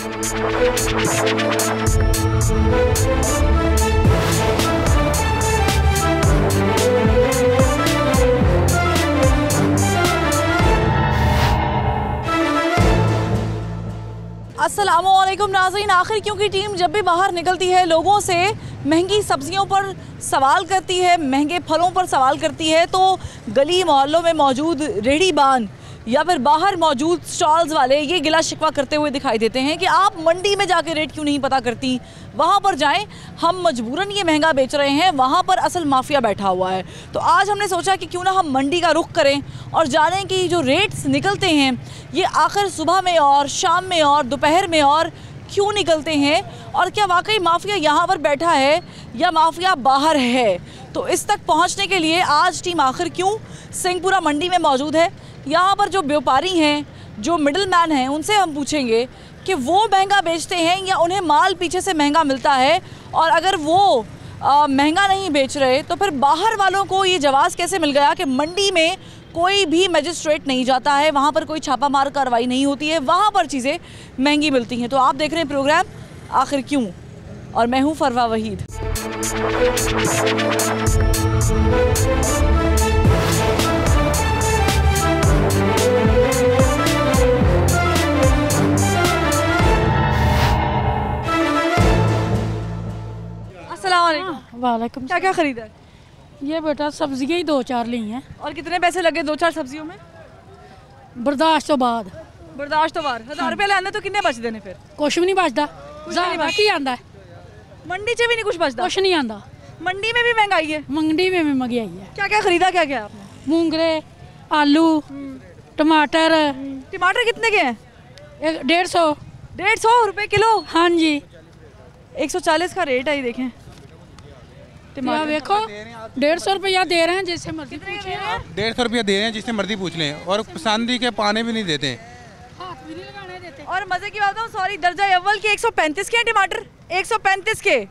अस्सलामुअलैकुम नाज़रीन, आखिर क्योंकि टीम जब भी बाहर निकलती है लोगों से महंगी सब्जियों पर सवाल करती है, महंगे फलों पर सवाल करती है, तो गली मोहल्लों में मौजूद रेहड़ीबान या फिर बाहर मौजूद स्टॉल्स वाले ये गिला शिकवा करते हुए दिखाई देते हैं कि आप मंडी में जाके रेट क्यों नहीं पता करती, वहाँ पर जाएं, हम मजबूरन ये महंगा बेच रहे हैं, वहाँ पर असल माफिया बैठा हुआ है। तो आज हमने सोचा कि क्यों ना हम मंडी का रुख करें और जानें कि जो रेट्स निकलते हैं ये आखिर सुबह में और शाम में और दोपहर में और क्यों निकलते हैं, और क्या वाकई माफिया यहाँ पर बैठा है या माफिया बाहर है। तो इस तक पहुँचने के लिए आज टीम आखिर क्यों सिंहपुरा मंडी में मौजूद है। यहाँ पर जो व्यापारी हैं, जो मिडिल मैन हैं, उनसे हम पूछेंगे कि वो महंगा बेचते हैं या उन्हें माल पीछे से महंगा मिलता है, और अगर वो महंगा नहीं बेच रहे तो फिर बाहर वालों को ये जवाज़ कैसे मिल गया कि मंडी में कोई भी मजिस्ट्रेट नहीं जाता है, वहाँ पर कोई छापामार कार्रवाई नहीं होती है, वहाँ पर चीज़ें महंगी मिलती हैं। तो आप देख रहे हैं प्रोग्राम आखिर क्यों, और मैं हूँ फरवा वहीद। वालेकुम। क्या क्या खरीदा है? ये बेटा सब्जियां ही 2-4 ली हैं। और कितने पैसे लगे 2-4 सब्जियों में? बर्दाश्त तो बाद बर्दाश्त तो बार 1000 रुपये लाने तो कितने बच देने फिर? कुछ भी नहीं बचता, की आंदा है मंडी से भी नहीं कुछ बचता, कुछ नहीं आंदा। मंडी में भी महंगाई है, मंडी में भी महंगाई है। क्या क्या खरीदा, क्या क्या आपने? मूंगरे, आलू, टमाटर। टमाटर कितने के हैं? 150 रुपये किलो। हाँ जी, 140 का रेट है, ये देखें टमाटर। देखो 150 रुपया दे रहे हैं, जैसे मर्जी पूछिए। 150 रुपया दे रहे हैं जिससे मर्जी पूछ लें, और पसंदी के पाने भी नहीं देते, हाथ भी नहीं लगाने देते। और मजे की बात है, सॉरी, दर्जा अव्वल के 135 के टमाटर, 135 के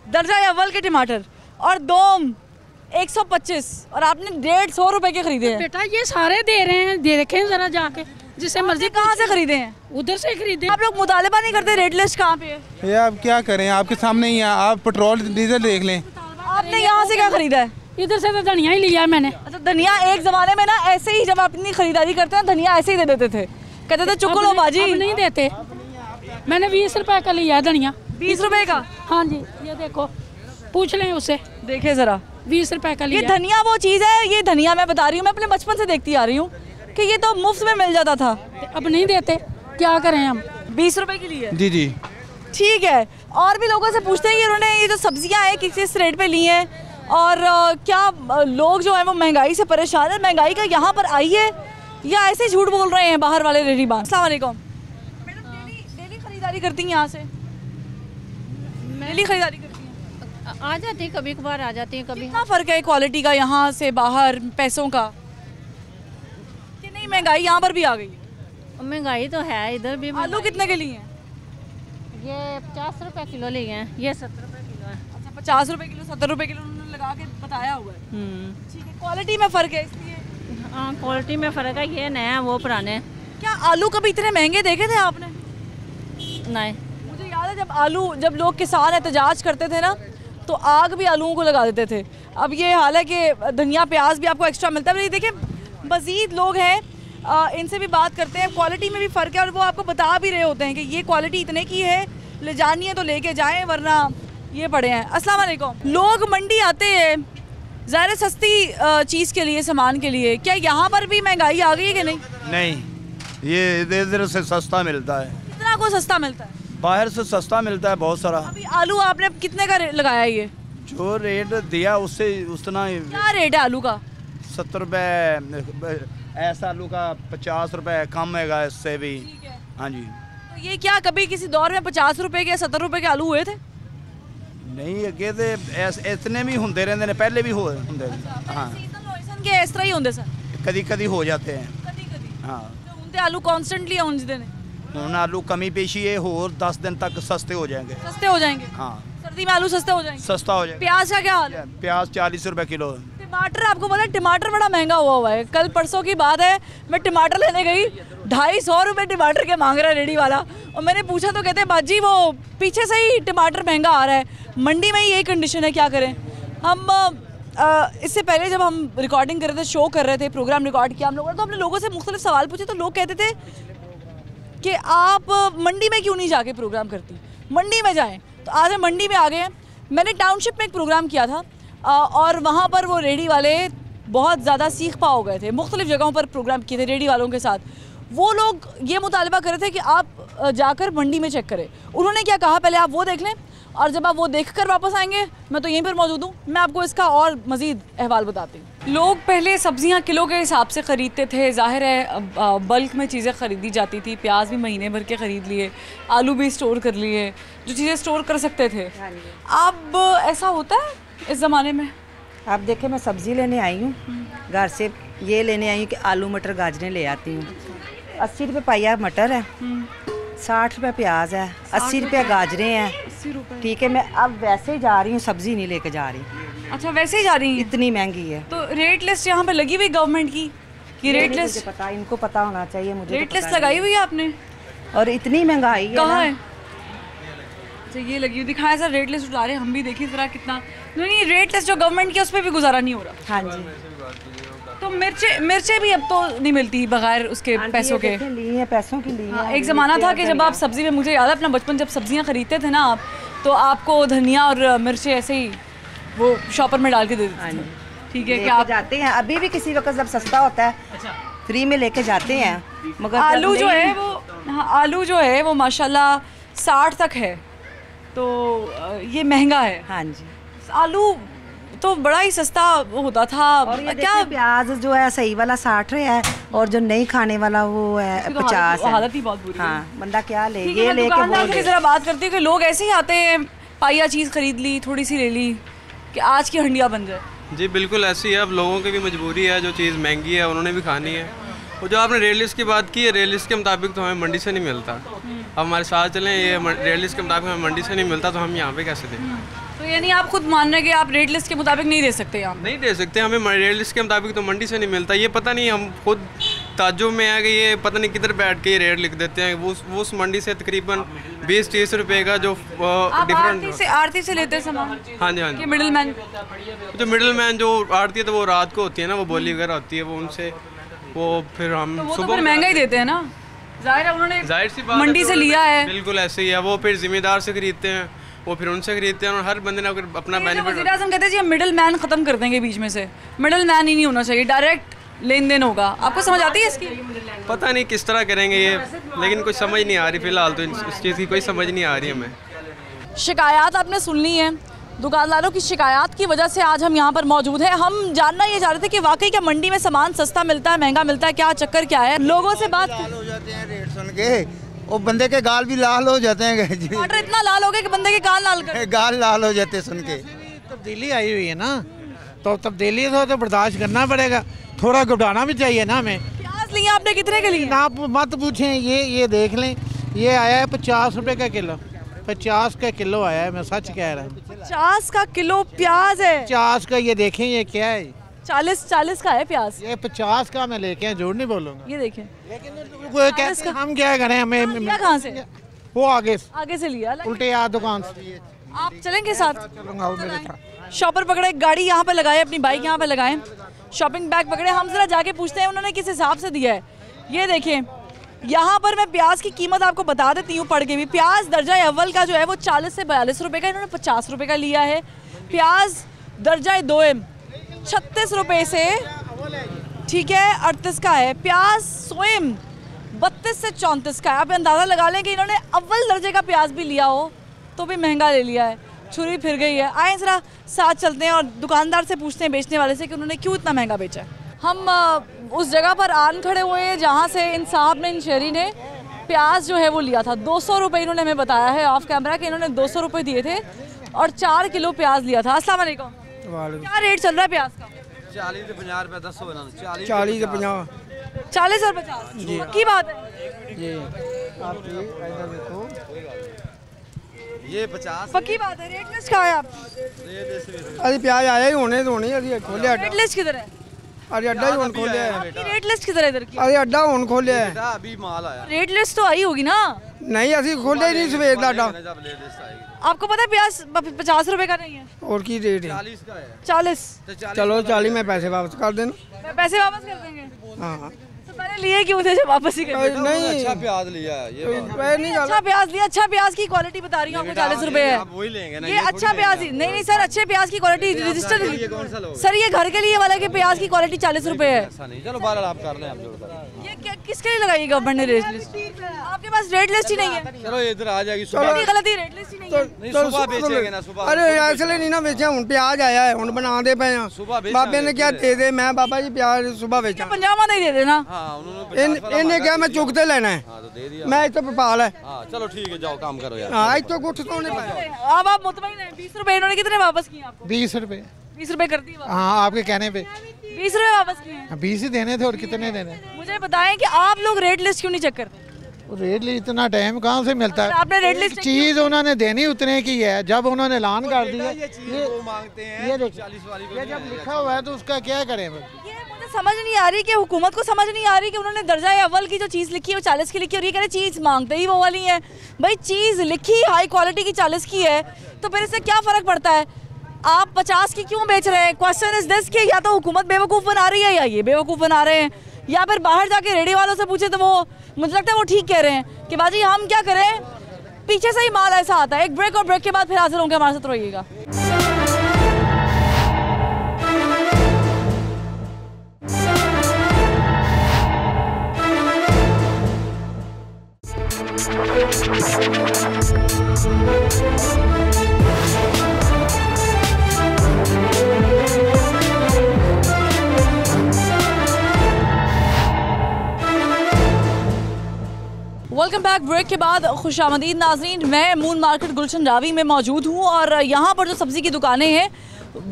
दर्जा अव्वल के टमाटर, और दोम 125, और आपने 150 रुपए के खरीदे हैं। बेटा ये सारे दे रहे हैं, देखें जरा जाके, जिससे मर्जी। कहाँ से खरीदे हैं? उधर से खरीदे। आप लोग मुतालिबा नहीं करते? रेट लिस्ट कहाँ पे है? ये आप क्या करें, आपके सामने ही है, आप पेट्रोल डीजल देख लें। आपने यहाँ से क्या खरीदा है? इधर से तो धनिया ही लिया है मैंने। अच्छा, धनिया एक जमाने में ना ऐसे ही जब अपनी खरीदारी करते हैं धनिया ऐसे ही दे देते थे, कहते थे चुको लो बाजी। अब नहीं देते। मैंने 20 रुपए का लिया धनिया। 20 रुपए का? हाँ जी, ये देखो, पूछ लें उससे, देखे जरा। 20 रुपए का लिया। ये धनिया वो चीज़ है, ये धनिया मैं बता रही हूँ, मैं अपने बचपन से देखती आ रही हूँ कि ये तो मुफ्त में मिल जाता था, अब नहीं देते, क्या करें हम। 20 रुपए के लिए? जी जी ठीक है। और भी लोगों से पूछते हैं कि उन्होंने ये जो सब्जियां हैं किस रेट पे ली हैं, और क्या लोग जो हैं वो महंगाई से परेशान है, महंगाई का यहाँ पर आई है या ऐसे झूठ बोल रहे हैं बाहर वाले रेहड़ीबान? अस्सलाम वालेकुम मैडम, डेली खरीदारी करती हैं यहाँ से? डेली खरीदारी करती हैं? आ जाती हैं, कभी कभार आ जाती हैं। कभी कितना फ़र्क है क्वालिटी का यहाँ से बाहर, पैसों का? कि नहीं महंगाई यहाँ पर भी आ गई? महंगाई तो है इधर भी। आलू कितने के लिए हैं? ये 50 रुपए किलो लिए हैं, ये 70 रुपए किलो है। अच्छा, 50 रुपए किलो, 70 रुपए किलो उन्होंने लगा के बताया हुआ है। ठीक है, क्वालिटी में फ़र्क है इसलिए? हाँ, क्वालिटी में फ़र्क है, ये नया वो पुराने। क्या आलू कभी इतने महंगे देखे थे आपने? नहीं, मुझे याद है जब लोग किसान एहतजाज करते थे ना, तो आग भी आलूओं को लगा देते थे। अब ये हाल है कि धनिया प्याज भी आपको एक्स्ट्रा मिलता है। देखिए मज़ीद लोग हैं, इनसे भी बात करते हैं। क्वालिटी में भी फ़र्क है, और वो आपको बता भी रहे होते हैं कि ये क्वालिटी इतने की है, ले जानी है तो लेके जाएं, वरना ये पड़े हैं। अस्सलाम वालेकुम। लोग मंडी आते हैं ज़ाहिर सस्ती चीज़ के लिए, सामान के लिए, क्या यहाँ पर भी महंगाई आ गई है कि नहीं? नहीं, ये इधर से सस्ता मिलता है। कितना को सस्ता मिलता है? बाहर से सस्ता मिलता है बहुत सारा। अभी आलू आपने कितने का लगाया? ये जो रेट दिया उससे उतना। क्या रेट है आलू का? 70 रुपए, ऐसा आलू का 50 रुपए कम है इससे भी। हाँ जी। तो ये क्या कभी किसी दौर में 50 रुपए के 70 रुपए के आलू हुए थे? नहीं, अगे तो इतने भी होंगे रहते हैं, पहले भी होंगे। हाँ, के इस तरह ही होंगे सर? कभी कभी हो जाते हैं। हाँ, तो आलू कॉन्स्टेंटली उंजते ने ਹੁਣ आलू कमी पेशी है, और 10 दिन तक सस्ते हो जाएंगे। सस्ते हो जाएंगे? हाँ, सर्दी में आलू सस्ते हो जाएंगे? सस्ता हो जाएगा। प्याज का क्या हाल है? प्याज 40 रुपए किलो। टमाटर, आपको पता है टमाटर बड़ा महंगा हुआ है। कल परसों की बात है, मैं टमाटर लेने गई 250 रुपये टमाटर के मांग रहा है रेडी वाला। और मैंने पूछा तो कहते हैं बाजी वो पीछे से ही टमाटर महंगा आ रहा है, मंडी में ही यही कंडीशन है, क्या करें हम। इससे पहले जब हम रिकॉर्डिंग कर रहे थे, शो कर रहे थे, प्रोग्राम रिकॉर्ड किया हम लोगों ने, तो हमने लोगों से मुख्तलिफ सवाल पूछे, तो लोग कहते थे कि आप मंडी में क्यों नहीं जाके प्रोग्राम करती, मंडी में जाएं। तो आज हम मंडी में आ गए हैं। मैंने टाउनशिप में एक प्रोग्राम किया था और वहाँ पर वो रेडी वाले बहुत ज़्यादा सीख पा हो गए थे, मुख्तलिफ जगहों पर प्रोग्राम किए थे रेडी वालों के साथ। वो लोग ये मुतालबा कर रहे थे कि आप जाकर मंडी में चेक करें। उन्होंने क्या कहा, पहले आप वो देख लें और जब आप वो देखकर वापस आएंगे, मैं तो यहीं पर मौजूद हूँ, मैं आपको इसका और मज़ीद अहवाल बताती हूँ। लोग पहले सब्जियाँ किलो के हिसाब से ख़रीदते थे, ज़ाहिर है बल्क में चीज़ें ख़रीदी जाती थी, प्याज भी महीने भर के ख़रीद लिए, आलू भी स्टोर कर लिए, जो चीज़ें स्टोर कर सकते थे। अब ऐसा होता है इस ज़माने में? आप देखें, मैं सब्ज़ी लेने आई हूँ घर से, ये लेने आई हूँ कि आलू मटर गाजरें ले आती हूँ। 80 रुपये पाया मटर है, 60 रुपये प्याज है, 80 रुपये गाजरें हैं। ठीक है, मैं अब वैसे ही जा रही हूँ, सब्ज़ी नहीं लेके जा रही। अच्छा, वैसे ही जा रही हैं? इतनी महंगी है। तो रेट लिस्ट यहाँ पे लगी हुई गवर्नमेंट की कि रेट लिस्ट? पता, इनको पता होना चाहिए, मुझे रेट लिस्ट लगाई हुई है आपने? और इतनी महंगाई है। कहाँ है? अच्छा, ये लगी हुई, दिखाएं सर, रेट लिस्ट उतारे, हम भी देखें जरा कितना। नहीं, रेट लिस्ट जो गवर्नमेंट की, उस पर भी गुजारा नहीं हो रहा। हाँ जी। तो मिर्चें भी अब तो नहीं मिलती बगैर उसके पैसों के। ली है, पैसों की ली है। एक ज़माना था कि जब आप सब्ज़ी में, मुझे याद है अपना बचपन, जब सब्जियां खरीदते थे ना आप, तो आपको धनिया और मिर्चें ऐसे ही वो शॉपर में डाल के दे देते थे। ठीक है, कि आप जाते हैं अभी भी किसी वक्त जब सस्ता होता है फ्री में लेके जाते हैं, मगर आलू जो है वो, हाँ, आलू जो है वो माशाल्लाह 60 तक है, तो ये महंगा है। हाँ जी, आलू तो बड़ा ही सस्ता होता था। और ये क्या प्याज जो है सही वाला 60 है, और जो नहीं खाने वाला वो है 50 है। हालत ही बहुत बुरी है। हाँ, बंदा क्या ले, ये लेके दुकानदार से जरा बात करती हूँ कि लोग ऐसे ही आते हैं, पाइया चीज़ खरीद ली, थोड़ी सी ले ली कि आज की हंडिया बन जाए। जी बिल्कुल ऐसी है, अब लोगों की भी मजबूरी है, जो चीज़ महंगी है उन्होंने भी खानी है। और जो आपने रेट लिस्ट की बात की है, रेट लिस्ट के मुताबिक तो हमें मंडी से नहीं मिलता। अब हमारे साथ चलें, ये रेट लिस्ट के मुताबिक हमें मंडी से नहीं मिलता, तो हम यहाँ पे कैसे दें? तो यानी आप खुद मान रहे हैं कि आप रेट लिस्ट के मुताबिक नहीं दे सकते? यहाँ नहीं दे सकते, हमें रेट लिस्ट के मुताबिक तो मंडी से नहीं मिलता। ये पता नहीं, हम खुद ताज्जुब में आ गए, ये पता नहीं किधर बैठ के ये रेट लिख देते हैं। वो उस मंडी से तकरीबन 20-30 रुपये का जो डिफरेंट आरती से लेते हैं सामान। हाँ जी, हाँ जी। मिडिल मैन, जो मिडिल मैन जो आड़ती है, तो वो रात को होती है ना, वो बोली वगैरह होती है, वो उनसे वो फिर हम तो सुबह महंगा ही देते हैं ना, जाहिर है उन्होंने जाहिर सी बात मंडी से लिया है। बिल्कुल ऐसे ही है, वो फिर जिम्मेदार से खरीदते हैं, वो फिर उनसे खरीदते हैं, और हर बंदे ने अपना बेनिफिट। वज़ीर आज़म कहते हैं जी हम मिडिल मैन ख़त्म कर देंगे, बीच में से मिडिल मैन ही नहीं होना चाहिए, डायरेक्ट लेन देन होगा। आपको समझ आती है इसकी? पता नहीं किस तरह करेंगे ये, लेकिन कुछ समझ नहीं आ रही फिलहाल, तो इस चीज़ की कोई समझ नहीं आ रही हमें। शिकायत आपने सुन ली है, दुकानदारों की शिकायत की वजह से आज हम यहाँ पर मौजूद हैं। हम जानना ये चाह रहे थे कि वाकई क्या मंडी में सामान सस्ता मिलता है, महंगा मिलता है, क्या चक्कर क्या है? लोगों से बात हो जाते हैं रेट सुन के, वो बंदे के गाल भी लाल हो जाते हैं। टमाटर इतना लाल हो गया कि बंदे के गाल लाल कर, गाल लाल हो जाते हैं सुन के। तब्दीली आई हुई है ना, तो तब्दीली तो बर्दाश्त करना पड़ेगा, थोड़ा घटाना भी चाहिए ना हमें। प्याज लिए आपने कितने के लिए? ना मत पूछें, ये देख लें, ये आया है 50 रुपये का किलो, 50 का किलो आया है, मैं सच कह रहा हूँ। 50 का किलो प्याज है? 50 का, ये देखें ये क्या है? 40 का है प्याज। ये 50 का मैं लेके आया, झूठ नहीं बोलूँगा। ये देखें, लेकिन कैसे हम क्या करें, हमें कहाँ से? वो आगे से लिया, उल्टे यार दुकान से। आप चलेंगे साथ? चलूँगा, वो मेरे साथ। शॉपर पकड़े, गाड़ी यहाँ पे लगाए, अपनी बाइक यहाँ पे लगाएं, शॉपिंग बैग पकड़े, हम जरा जाके पूछते हैं उन्होंने किस हिसाब से दिया है। ये देखें, यहाँ पर मैं प्याज की कीमत आपको बता देती हूँ पढ़ के भी। प्याज दर्जा अव्वल का जो है वो 40 से 42 रुपये का, इन्होंने 50 रुपये का लिया है। प्याज दर्जा दोम 36 रुपये से, ठीक है, 38 का है। प्याज सोएम 32 से 34 का है। आप अंदाज़ा लगा लें कि इन्होंने अव्वल दर्जे का प्याज भी लिया हो तो भी महंगा ले लिया है, छुरी फिर गई है। आए ज़रा साथ चलते हैं और दुकानदार से पूछते हैं, बेचने वाले से, कि उन्होंने क्यों इतना महंगा बेचा है। हम उस जगह पर आन खड़े हुए हैं जहाँ से इन साहब ने, इन शहरी ने प्याज जो है वो लिया था। 200 रुपये इन्होंने हमें बताया है ऑफ कैमरा कि इन्होंने 200 रुपये दिए थे और 4 किलो प्याज लिया था। अस्सलाम वालेकुम, क्या रेट चल रहा है प्याज का? 40 से 50 रुपये, 10 40 से 50, 40 और 50 की बात है। ये आप इधर देखो, ये 50 पक्की बात है। रेट लिस्ट कहाँ है आप? अरे प्याज आया ही होने, अभी खोले। रेट लिस्ट किधर है? अरे अड्डा ही खोले है। आपकी रेट लिस्ट किधर है इधर की? अरे अड्डा खोले है। अभी माल आया। रेट लिस्ट तो आई होगी ना? नहीं असी खोले ही नहीं सवेर का अड्डा। आपको पता है प्याज 50 रुपए का नहीं है? और की रेट है? 40 का है। 40। चलो 40 में पैसे वापस कर देना। पैसे वापस कर देंगे। हाँ तो मैंने लिए क्यों थे जब वापस ही कर दिए? नहीं अच्छा प्याज लिया है ये अच्छा प्याज लिया। अच्छा प्याज की क्वालिटी बता रही हूँ आपको 40 रुपए है। आप वही लेंगे ना। ये अच्छा प्याज ही नहीं सर, अच्छे प्याज की क्वालिटी रजिस्टर सर, ये घर के लिए वाला कि प्याज की क्वालिटी 40 रुपए है। चलो 12 आप कर लें। ये किसके लिए लगाई गवर्नमेंट ने रेट लिस्ट? आपके पास रेट लिस्ट ही नहीं है। चलो इधर आ जाएगी सुबह। गलती रेट लिस्ट ही नहीं है। सुबह बेचेंगे ना सुबह। अरे इसलिए नहीं ना बेचा, हूँ प्याज आया है हूँ बना दे पे बाबे ने क्या दे दे, मैं बाबा जी प्याज सुबह बेचा। पंजाबा नहीं दे देना। इन्हें क्या मैं चुकते लेना है, मैं इतो भोपाल है। चलो ठीक है जाओ काम करो यार। हाँ इतो कुछ तो नहीं पाया। अब आप मुतमईन हैं? 20 रुपए इन्होंने कितने वापस किए आपको? 20 रुपए। 20 रुपए कर दिए? हाँ आपके कहने पे 20 रुपए वापस किए। 20 ही देने थे और कितने देने? मुझे बताएं कि आप लोग रेट लिस्ट क्यों नहीं चेक करते? रेट लिस्ट इतना टाइम कहाँ से मिलता है? आपने रेट लिस्ट चीज उन्होंने देनी उतने की है। जब उन्होंने ऐलान कर दिया वो मांगते हैं ये 40 वाली को, ये जब लिखा हुआ है तो उसका क्या करें? ये मुझे समझ नहीं आ रही कि हुकूमत को समझ नहीं आ रही कि उन्होंने दर्जा अव्वल की जो चीज़ लिखी है वो 40 की लिखी है और ये कह रहे चीज़ मांगते ही वो वाली है। भाई चीज़ लिखी हाई क्वालिटी की 40 की है तो फिर इससे क्या फ़र्क पड़ता है? आप 50 की क्यों बेच रहे हैं? क्वेश्चन इज दिस कि या तो हुकूमत बेवकूफ़ बना रही है या ये बेवकूफ़ बना रहे हैं, या फिर बाहर जाके रेडी वालों से पूछे तो वो मुझे लगता है वो ठीक कह रहे हैं कि बाजी हम क्या करें, पीछे से ही माल ऐसा आता है। एक ब्रेक और ब्रेक के बाद फिर हाजिर होंगे, हमारे साथ रहिएगा। Welcome back. ब्रेक के बाद खुशामदीद नाज़रीन, मैं मून मार्केट गुलशन रावी में मौजूद हूँ और यहाँ पर जो सब्ज़ी की दुकानें हैं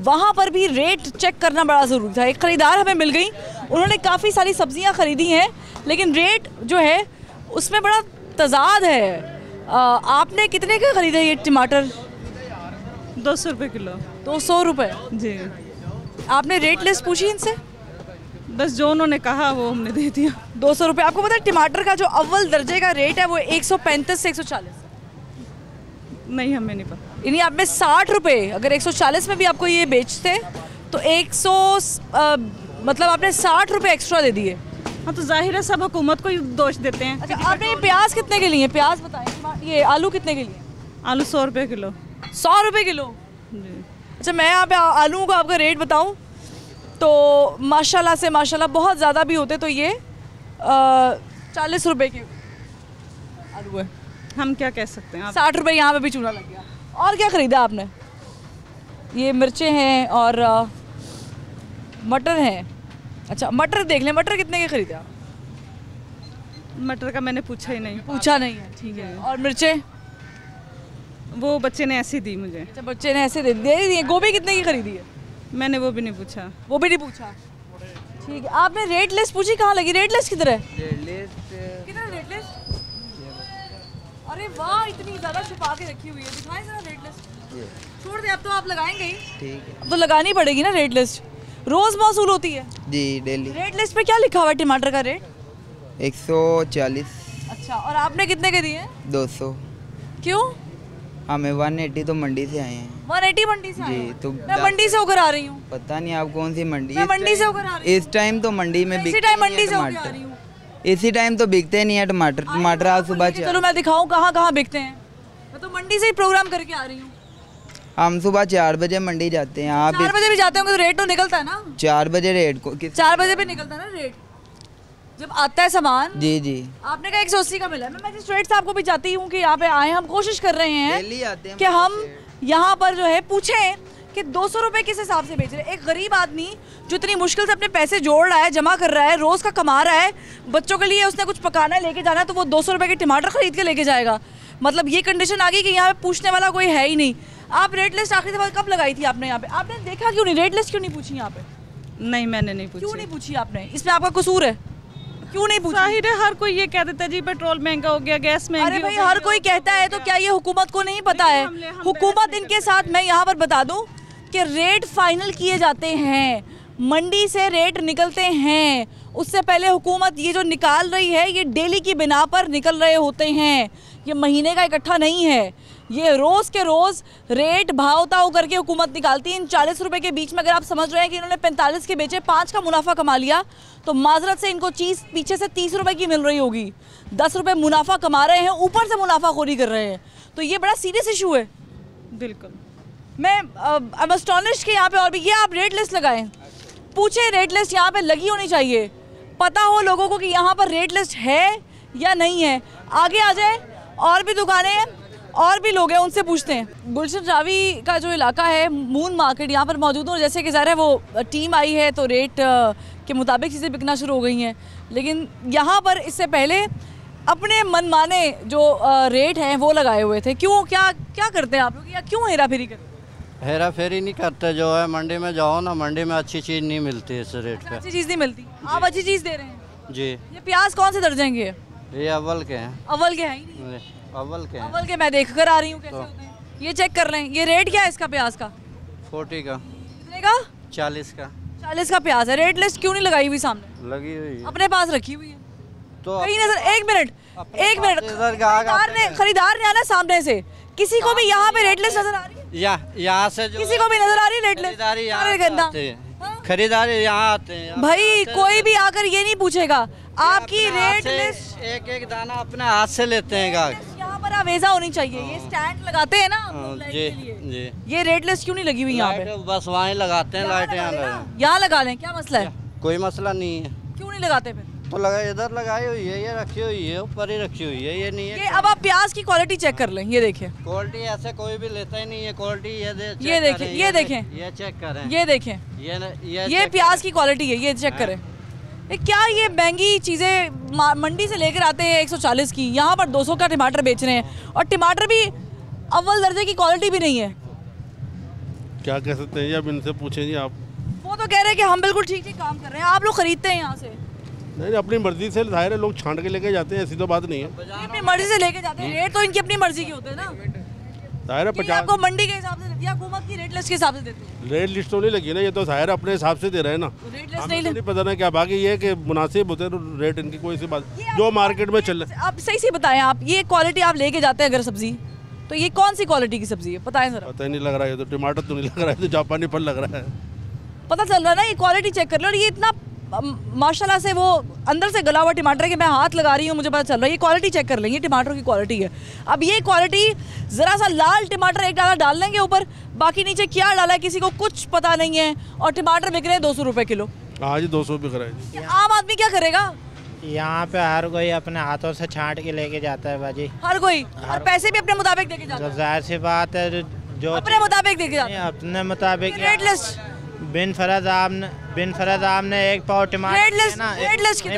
वहाँ पर भी रेट चेक करना बड़ा ज़रूरी था। एक ख़रीदार हमें मिल गई, उन्होंने काफ़ी सारी सब्ज़ियाँ ख़रीदी हैं लेकिन रेट जो है उसमें बड़ा तज़ाद है। आपने कितने के ख़रीदे ये टमाटर? 200 रुपये किलो। 200 रुपये जी। आपने रेट लिस्ट पूछी इनसे? बस जो उन्होंने कहा वो हमने दे दिया। 200 रुपये। आपको पता है टमाटर का जो अव्वल दर्जे का रेट है वो 135 से 140? नहीं हमें नहीं पता। यानी आप में 60 रुपये, अगर 140 में भी आपको ये बेचते तो 100 मतलब आपने 60 रुपये एक्स्ट्रा दे दिए। हाँ तो जाहिर है सब हुकूमत को ही दोष देते हैं। अच्छा आपने ये प्याज कितने के लिए? प्याज बताएं। ये आलू कितने के लिए? आलू 100 रुपये किलो। 100 रुपये किलो जी। अच्छा मैं यहाँ पे आलूओं का आपका रेट बताऊँ तो माशाल्लाह से माशाल्लाह बहुत ज़्यादा भी होते तो ये 40 रुपये के आलू है। हम क्या कह सकते हैं? 60 रुपये यहाँ पे भी चूना लग गया। और क्या ख़रीदा आपने? ये मिर्चें हैं और मटर हैं। अच्छा मटर देख लें, मटर कितने के ख़रीदे आप? मटर का मैंने पूछा ही नहीं। पूछा नहीं है, ठीक है। और मिर्चें? वो बच्चे ने ऐसे दी मुझे। अच्छा बच्चे ने ऐसे दे दी। गोभी कितने की खरीदी है? मैंने वो भी नहीं पूछा। वो भी नहीं पूछा, ठीक है। आपने रेट लिस्ट पूछी? कहाँ लगी रेट लिस्ट? किधर है रेट लिस्ट? किधर रेट लिस्ट? अरे वाह इतनी ज़्यादा छुपा के रखी हुई है, दिखाएं जरा रेट लिस्ट। छोड़ दे अब तो आप लगाएंगे ही। ठीक है। अब तो लगानी पड़ेगी ना रेट लिस्ट, रोज़ मौसूल होती है जी डेली। रेट लिस्ट पे क्या लिखा हुआ है टमाटर का रेट? 140। अच्छा और आपने कितने के दिए? 200। क्यों? हमें 180 तो मंडी से आए हैं। 180 मंडी से आए जी हैं? तो मैं मंडी से होकर आ रही हूँ। पता नहीं आप कौन सी मंडी? मैं मंडी से होकर आ रही हूँ। इस टाइम तो मंडी में इसी टाइम मंडी से होकर आ रही हूँ। इसी टाइम तो बिकते नहीं है टमाटर। टमाटर आज सुबह चलो मैं दिखाऊँ कहाँ कहाँ बिकते हैं। मैं तो मंडी से ही प्रोग्राम करके आ रही हूँ। हम सुबह 4 बजे मंडी जाते हैं। आप 4 बजे भी जाते होंगे तो रेट तो निकलता है ना? 4 बजे रेट को 4 बजे भी निकलता है ना रेट जब आता है सामान। जी जी। आपने कहा 180 का मिला है। मैं मैजिस्ट्रेट साहब को भी चाहती हूँ कि यहाँ पे आए, हम कोशिश कर रहे हैं कि हम यहाँ पर जो है पूछें कि 200 रुपये किस हिसाब से बेच रहे हैं। एक गरीब आदमी जो इतनी मुश्किल से अपने पैसे जोड़ रहा है, जमा कर रहा है, रोज़ का कमा रहा है, बच्चों के लिए उसने कुछ पकाना है, लेके जाना है, तो वो 200 रुपये के टमाटर खरीद के लेके जाएगा। मतलब ये कंडीशन आ गई कि यहाँ पे पूछने वाला कोई है ही नहीं। आप रेट लिस्ट आखिरी दफा कब लगाई थी आपने यहाँ पे? आपने देखा क्यों नहीं? रेट लिस्ट क्यों नहीं पूछी यहाँ पे? नहीं मैंने नहीं पूछी। क्यों नहीं पूछी आपने? इसमें आपका कसूर है, क्यों नहीं पूछा? जाहिर है हर कोई ये कह देता है जी पेट्रोल महंगा हो गया, गैस महंगी। अरे भाई हर कोई कहता है तो क्या ये हुकूमत को नहीं पता है? हुकूमत इनके साथ, मैं यहाँ पर बता दूं कि रेट फाइनल किए जाते हैं, मंडी से रेट निकलते हैं, उससे पहले हुकूमत ये जो निकाल रही है ये डेली की बिना पर निकल रहे होते हैं, ये महीने का इकट्ठा नहीं है, ये रोज़ के रोज़ रेट भाव ताव करके हुकूमत निकालती है। इन 40 रुपए के बीच में अगर आप समझ रहे हैं कि इन्होंने 45 के बेचे 5 का मुनाफा कमा लिया, तो माजरत से इनको चीज़ पीछे से 30 रुपए की मिल रही होगी, 10 रुपए मुनाफा कमा रहे हैं, ऊपर से मुनाफाखोरी कर रहे हैं, तो ये बड़ा सीरियस इशू है। बिल्कुल। मैं आई एम एस्टॉनिश्ड कि यहाँ पे और भी ये आप रेट लिस्ट लगाएं, पूछे रेट लिस्ट यहाँ पे लगी होनी चाहिए, पता हो लोगों को कि यहाँ पर रेट लिस्ट है या नहीं है। आगे आ जाए, और भी दुकानें हैं, और भी लोग हैं, उनसे पूछते हैं। गुलशन रावी का जो इलाका है, मून मार्केट, यहाँ पर मौजूद हूँ। जैसे कि ज़ाहिर है वो टीम आई है तो रेट के मुताबिक चीज़ें बिकना शुरू हो गई हैं, लेकिन यहाँ पर इससे पहले अपने मनमाने जो रेट हैं वो लगाए हुए थे। क्यों, क्या क्या करते हैं आप लोग, या क्यों हेरा फेरी करते हैं? हेरा फेरी नहीं करते, जो है मंडी में जाओ ना, मंडी में अच्छी चीज़ नहीं मिलती इस रेट पे। अच्छी चीज़ नहीं मिलती, आप अच्छी चीज़ दे रहे हैं जी। ये प्याज कौन से दर्जे के? ये अव्वल के हैं। अव्वल के हैं? अव्वल के हैं। अव्वल के मैं देख कर आ रही हूँ कैसे होते हैं, ये चेक कर लें। ये रेट क्या है इसका प्याज का? 40 का। कितने का? 40 का। 40 का प्याज है। रेट लिस्ट क्यों नहीं लगाई हुई सामने? लगी हुई है, अपने पास रखी हुई है तो कहीं नजर। एक मिनट खरीदार ने आना सामने से, किसी को भी यहाँ पे रेट लिस्ट नजर आ रही है? यहाँ से जो किसी को भी नजर आ रही है रेट लिस्ट? खरीदारी यहाँ आते हैं भाई, कोई भी आकर ये नहीं पूछेगा आपकी रेट लिस्ट, एक एक दाना अपने हाथ से लेते हैं गाहक। यहाँ पर आवेजा होनी चाहिए, ये स्टैंड लगाते हैं ना लाइट के लिए, जी। ये रेट लिस्ट क्यों नहीं लगी हुई यहाँ पे? बस वहीं लगाते हैं लाइट, यहाँ लगा लें, क्या मसला है? कोई मसला नहीं है। क्यों नहीं लगाते फिर? तो लगा, इधर लगाई हुई है, ये रखी हुई है, ऊपर ही रखी हुई है, ये नहीं है। ये अब आप प्याज की क्वालिटी चेक कर लें, ये देखिए क्वालिटी ऐसे कोई भी लेता ही नहीं है क्वालिटी। ये देखें, ये देखें, ये चेक करें, ये देखें, ये प्याज की क्वालिटी है, ये चेक करें। क्या ये महंगी चीज़ें मंडी से लेकर आते हैं 140 की, यहाँ पर 200 का टमाटर बेच रहे हैं, और टमाटर भी अव्वल दर्जे की क्वालिटी भी नहीं है। क्या कह सकते हैं, अब इनसे पूछें जी आप। वो तो कह रहे हैं कि हम बिल्कुल ठीक ठीक काम कर रहे हैं, आप लोग खरीदते हैं यहाँ से? नहीं, अपनी मर्जी से, जाहिर है लोग छांट के लेके जाते हैं, ऐसी तो बात नहीं है। अपनी मर्जी से लेके जाते हैं, रेट तो इनकी अपनी मर्जी के होते हैं ना। जाहिर है 50 आपको मंडी के हिसाब से देती है, हुकूमत की रेट लिस्ट के हिसाब से देती है? रेट लिस्ट तो नहीं लगी ना, ये तो जाहिर है अपने हिसाब से दे रहे हैं ना, रेट लिस्ट नहीं पता ना क्या। बाकी ये कि मुनासिब होते हैं रेट इनकी, कोई सी बात जो मार्केट में चल रहा है। आप सही से बताएं, आप ये क्वालिटी आप लेके जाते हैं अगर सब्जी, तो ये कौन सी क्वालिटी की सब्जी है बताएं जरा। पता ही नहीं लग रहा है, तो टमाटर तो नहीं लग रहा है, तो जापानी फल लग रहा है। पता चल रहा है ना, ये क्वालिटी चेक कर लो। और ये इतना माशाल्लाह से वो अंदर से गला हुआ टमाटर है कि मैं हाथ लगा रही हूँ, मुझे पता चल रहा है। ये क्वालिटी चेक कर लेंगे, टमाटर की क्वालिटी है। अब ये क्वालिटी, ज़रा सा लाल टमाटर एक डाला डाल लेंगे ऊपर, बाकी नीचे क्या डाला है किसी को कुछ पता नहीं है, और टमाटर बिक रहे हैं 200 रुपये किलो। हाँ जी, 200 बिक रहा है। आम आदमी क्या करेगा? यहाँ पे हर कोई अपने हाथों से छांट के लेके जाता है बाजी, हर कोई, और पैसे भी अपने मुताबिक देके जाता है। जाहिर सी बात है, जो अपने मुताबिक देके जाता है, अपने मुताबिक। रेट लिस्ट बिन फरज आपने 1 पाव टमाटर ना,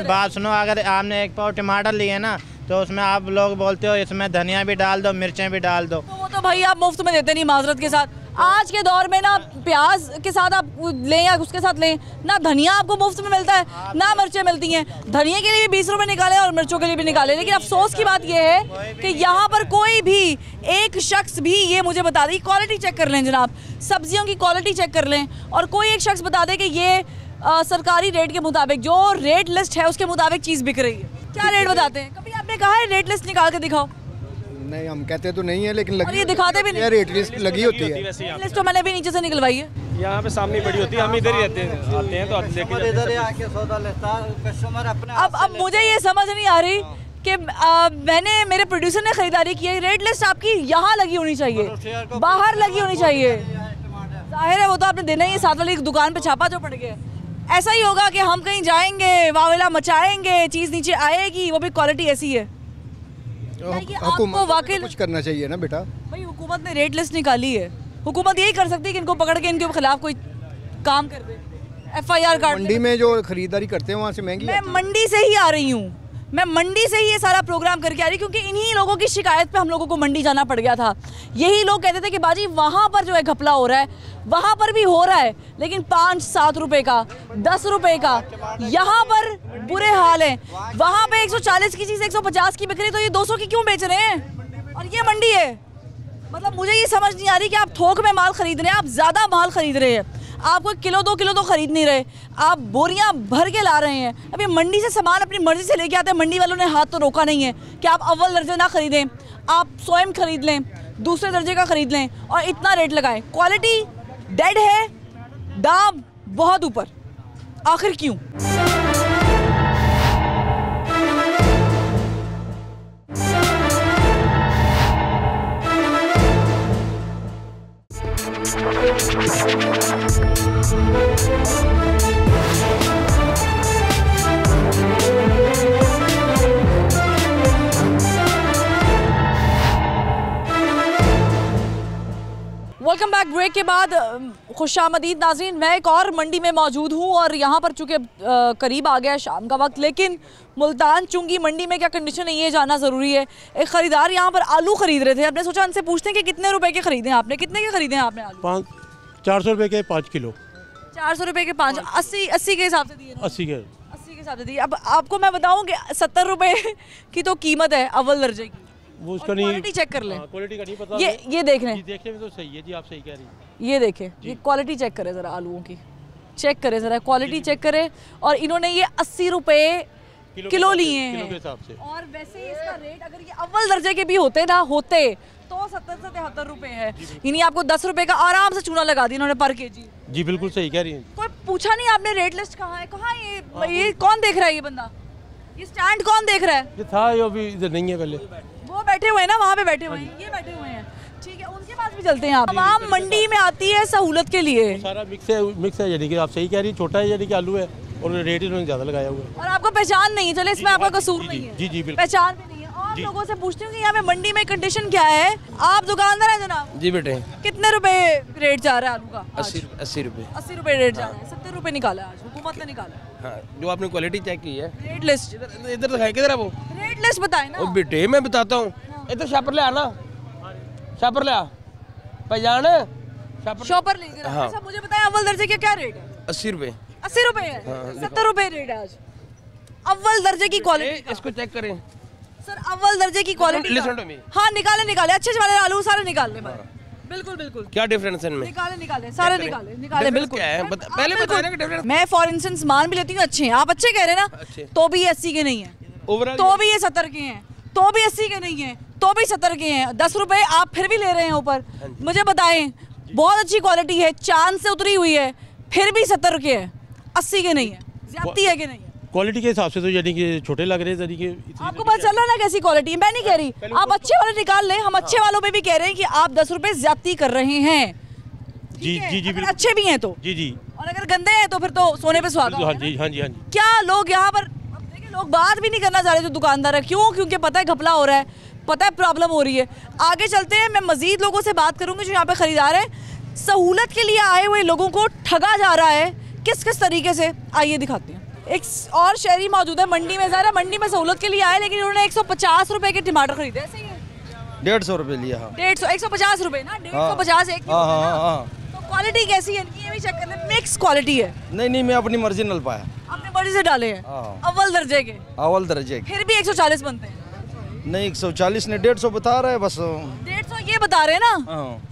बात सुनो, अगर आपने 1 पाव टमाटर लिए ना, तो उसमें आप लोग बोलते हो इसमें धनिया भी डाल दो, मिर्चें भी डाल दो, तो वो तो भाई आप मुफ्त में देते नहीं माजरत के साथ। आज के दौर में ना प्याज के साथ आप लें या उसके साथ लें ना, धनिया आपको मुफ्त में मिलता है ना मिर्चें मिलती हैं। धनिया के लिए भी 20 रुपये निकाले और मिर्चों के लिए भी निकाले, लेकिन अफसोस की बात यह है कि यहाँ पर कोई भी एक शख्स भी ये मुझे बता दे, क्वालिटी चेक कर लें जनाब, सब्जियों की क्वालिटी चेक कर लें, और कोई एक शख्स बता दे कि ये सरकारी रेट के मुताबिक, जो रेट लिस्ट है उसके मुताबिक चीज़ बिक रही है। क्या रेट बताते हैं? कभी आपने कहा है रेट लिस्ट निकाल के दिखाओ? नहीं, हम कहते तो नहीं है, लेकिन लगी, ये दिखाते भी नहीं। रेट लिस्ट लगी होती है। रेट लिस्ट तो मैंने भी नीचे से निकलवाई है, यहाँ पे सामने पड़ी होती है, हम इधर ही रहते हैं, आते हैं तो इधर ही आके सौदा लेता है कस्टमर अपने। अब मुझे ये समझ नहीं आ रही कि मेरे प्रोड्यूसर ने खरीदारी की है, रेट लिस्ट आपकी यहाँ लगी होनी चाहिए, बाहर लगी होनी चाहिए। जाहिर है वो तो आपने देना ही है, साथ वाली दुकान पे छापा जो पड़ गया। ऐसा ही होगा कि हम कहीं जाएंगे, वावेला मचाएंगे, चीज़ नीचे आएगी, वो भी क्वालिटी ऐसी है। हुकूमत को कुछ करना चाहिए ना बेटा। भाई हुकूमत ने रेट लिस्ट निकाली है, हुकूमत यही कर सकती है कि इनको पकड़ के इनके खिलाफ कोई काम कर दे, FIR काट। मंडी में जो खरीदारी करते हैं वहाँ से महंगी। मैं मंडी से ही आ रही हूँ, मैं मंडी से ही ये सारा प्रोग्राम करके आ रही, क्योंकि इन्हीं लोगों की शिकायत पे हम लोगों को मंडी जाना पड़ गया था। यही लोग कहते थे कि बाजी वहाँ पर जो है घपला हो रहा है, वहाँ पर भी हो रहा है, लेकिन 5-7 रुपए का, 10 रुपए का, यहाँ पर बुरे हाल है। वहाँ पे 140 की चीज़ 150 की बिक रही, तो ये 200 की क्यों बेच रहे हैं? और ये मंडी है। मतलब मुझे ये समझ नहीं आ रही कि आप थोक में माल खरीद रहे हैं, आप ज़्यादा माल खरीद रहे हैं। आपको किलो 2 किलो तो खरीद नहीं रहे, आप बोरियां भर के ला रहे हैं। अभी मंडी से सामान अपनी मर्जी से लेके आते हैं, मंडी वालों ने हाथ तो रोका नहीं है कि आप अव्वल दर्जे ना खरीदें, आप स्वयं खरीद लें, दूसरे दर्जे का खरीद लें और इतना रेट लगाएं। क्वालिटी डेड है, दाम बहुत ऊपर, आखिर क्यों? Welcome back. ब्रेक के बाद खुशामदीद नाज़रीन, मैं एक और मंडी में मौजूद हूँ और यहाँ पर चूँकि करीब आ गया है शाम का वक्त, लेकिन मुल्तान चुंगी मंडी में क्या कंडीशन है ये जानना ज़रूरी है। एक ख़रीदार यहाँ पर आलू ख़रीद रहे थे, आपने सोचा उनसे पूछते हैं कि कितने रुपए के ख़रीदे आपने, कितने के ख़रीदे हैं आपने आलू? 400 रुपये के 5 किलो। 400 रुपये के 5, 80 के हिसाब से दिए? 80 के हिसाब से दिए। अब आपको मैं बताऊँ कि 70 रुपये की तो कीमत है अव्वल दर्जे की, वो उसका नहीं, क्वालिटी चेक कर लें। क्वालिटी का नहीं पता। ये देख लें, देखने में तो सही है जी, आप सही कह रही हैं। ये देखें, ये क्वालिटी चेक करें ज़रा, आलूओं की चेक करें ज़रा, क्वालिटी चेक करें। और इन्होंने ये 80 रुपये किलो लिए हैं और वैसे इसका रेट अगर ये अव्वल दर्जे के भी होते तो 70 से 73 रुपये है, यानी आपको 10 रुपये का आराम से चूना लगा दिया इन्होंने पर केजी। जी बिल्कुल सही कह रही हैं। कोई पूछा नहीं आपने रेट लिस्ट कहाँ है? कहाँ ये कौन देख रहा है? ये बंदा, ये स्टैंड कौन देख रहा है? ये था, ये अभी इधर नहीं है, पहले वो बैठे हुए हैं ना, वहाँ पे बैठे हुए हैं, ये बैठे हुए हैं, ठीक है, उनके पास भी चलते हैं। आप तमाम मंडी में आती है सहूलत के लिए, सारा मिक्स है, यानी कि आप सही कह रही है, छोटा है यानी कि आलू है और रेट इन्होंने ज़्यादा लगाया हुआ है और आपको पहचान नहीं है। चले, इसमें आपका कसूर नहीं है। जी बिल्कुल, पहचान भी नहीं है। और लोगों से पूछती हूँ कि यहाँ पे मंडी में कंडीशन क्या है। आप दुकानदार हैं जनाब? जी बेटे। कितने रुपए रेट जा रहा है आलू का? 80 रुपये। 80 रुपये रेट जा रहा है। 70 रुपये निकाला है आज हुकूमत ने, निकाला। हाँ, जो आपने क्वालिटी चेक की है। रेट लिस्ट इधर दिखाए, किधर है वो? रेट लिस्ट बताए ना। बेटे मैं बताता हूँ, इधर शापर ले आना, शापर ले आ, पहचान शॉपर ले। हाँ। अच्छा मुझे बताएं अव्वल दर्जे के क्या रेट है? 80 रुपये। 80 रुपये है? 70 रुपये रेट है आज अव्वल दर्जे की क्वालिटी। इसको चेक करें सर, अव्वल दर्जे की क्वालिटी। हाँ निकाले अच्छे वाले आलू सारे निकाल ले। बिल्कुल क्या डिफरेंस है इनमें? निकाले सारे निकाले बिल्कुल। क्या है पहले बताना कि डिफरेंस। मैं फॉर इंस्टेंस मान भी लेती हूँ अच्छे हैं, आप अच्छे कह रहे हैं ना, तो भी 80 के नहीं है, तो भी ये 70 के हैं, तो भी 80 के नहीं है, तो भी 70 के हैं। 10 रुपए आप फिर भी ले रहे हैं ऊपर। मुझे बताएं, बहुत अच्छी क्वालिटी है, चांद से उतरी हुई है, फिर भी 70 के है, 80 के नहीं है। ज्यादती है कि नहीं? क्वालिटी के हिसाब से तो यानी कि छोटे लग रहे हैं, यानी कि आपको पता चल रहा है ना कैसी क्वालिटी है। मैं नहीं कह रही आप अच्छे वाले निकाल लें, हम अच्छे वालों पे भी कह रहे हैं कि आप 10 रुपए ज्यादती कर रहे हैं। जी अच्छे भी हैं तो जी, और अगर गंदे हैं तो फिर तो सोने पे सुहागा। हाँ जी। क्या लोग यहाँ पर देखिए, लोग बात भी नहीं करना चाह रहे जो दुकानदार है। क्यों? क्योंकि पता है घपला हो रहा है, पता है प्रॉब्लम हो रही है। आगे चलते हैं, मैं मजीद लोगों से बात करूंगी जो यहाँ पे खरीदार है। सहूलत के लिए आए हुए लोगों को ठगा जा रहा है किस किस तरीके से, आइए दिखाते हैं। एक और शहरी मौजूद है मंडी में, ज़रा मंडी में सहूलत के लिए आए, लेकिन उन्होंने 150 रुपए के टमाटर खरीदे। सही है? 150 रुपए लिया। 150 रुपए ना, 150 एक। तो क्वालिटी कैसी है इनकी, ये भी चेक कर ले। मिक्स क्वालिटी है? नहीं, मैं अपनी मर्जी नल पाया, अपनी मर्जी से डाले हैं। अव्वल दर्जे के? अव्वल दर्जे के। फिर भी 140 बनते हैं? नहीं, 140 ने 150 बता रहा है बस। 150 ये बता रहे हैं ना,